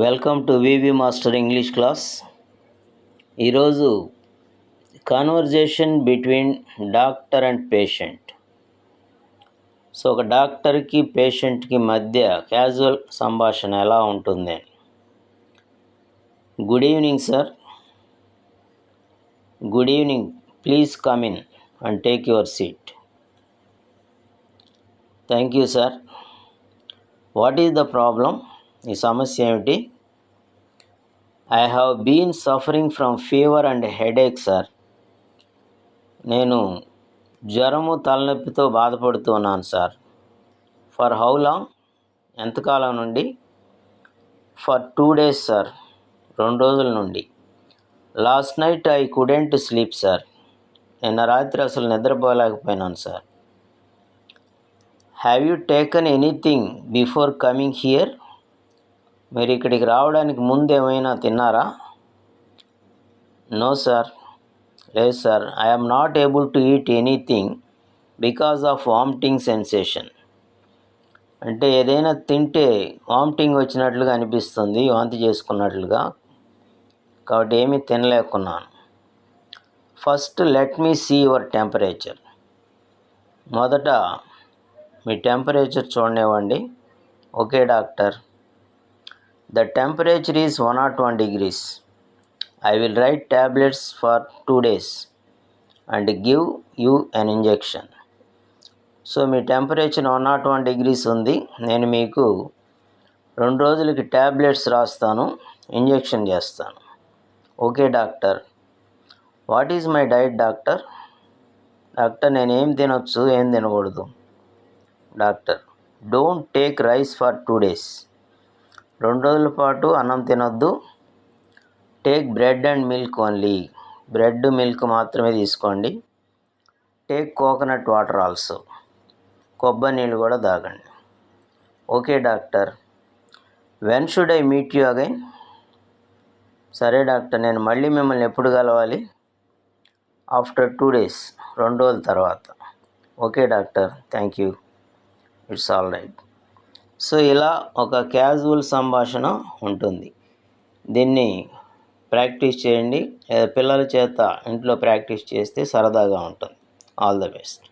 Welcome to VV master English class. ఈరోజు conversation between doctor and patient. So ఒక డాక్టర్కి పేషెంట్కి మధ్య క్యాజువల్ సంభాషణ ఎలా ఉంటుంది? Good evening sir. Good evening, please come in and take your seat. Thank you sir. What is the problem? ఈ సమస్య ఏమిటి? I have been suffering from fever and headache sir. నేను జ్వరము తలనొప్పితో బాధపడుతున్నాను సార్. For how long? ఎంతకాలం నుండి? For 2 days sir. 2 రోజుల నుండి. Last night I couldn't sleep sir. నిన్న రాత్రి అసలు నిద్రపోలేకపోయినాను sir. Have you taken anything before coming here? మీరు ఇక్కడికి రావడానికి ముందు ఏమైనా తిన్నారా? No sir. లేదు sir. I am not able to eat anything because of vomiting sensation. అంటే ఏదైనా తింటే వామిటింగ్ వచ్చినట్లుగా అనిపిస్తుంది, వాంతి చేసుకున్నట్లుగా, కాబట్టి ఏమీ తినలేకున్నాను. First let me see your temperature. మొదట మీ టెంపరేచర్ చూడనివ్వండి. Okay doctor. The temperature is 101 degrees. I will write tablets for 2 days and give you an injection. So me temperature 101 degrees ఉంది. నేను మీకు 2 రోజులకి ట్యాబ్లెట్స్ రాస్తాను, ఇంజెక్షన్ చేస్తాను. Okay doctor. What is my diet doctor? Doctor, నేను ఏం తినొచ్చు, ఏం తినకూడదు? Doctor, don't take rice for 2 days. 2 రోజుల పాటు అన్నం తినొద్దు. Take bread and milk only. Bread milk మాత్రమే తీసుకోండి. Take coconut water also. కొబ్బరి నీళ్ళు కూడా తాగండి. Okay doctor. When should I meet you again? సరే డాక్టర్, నేను మళ్ళీ మిమ్మల్ని ఎప్పుడు కలవాలి? After 2 days. 2 రోజుల తర్వాత. Okay doctor, thank you, it's all right. So ఇలా ఒక క్యాజువల్ సంభాషణ ఉంటుంది. దీన్ని ప్రాక్టీస్ చేయండి. పిల్లల చేత ఇంట్లో ప్రాక్టీస్ చేస్తే సరదాగా ఉంటుంది. All the best.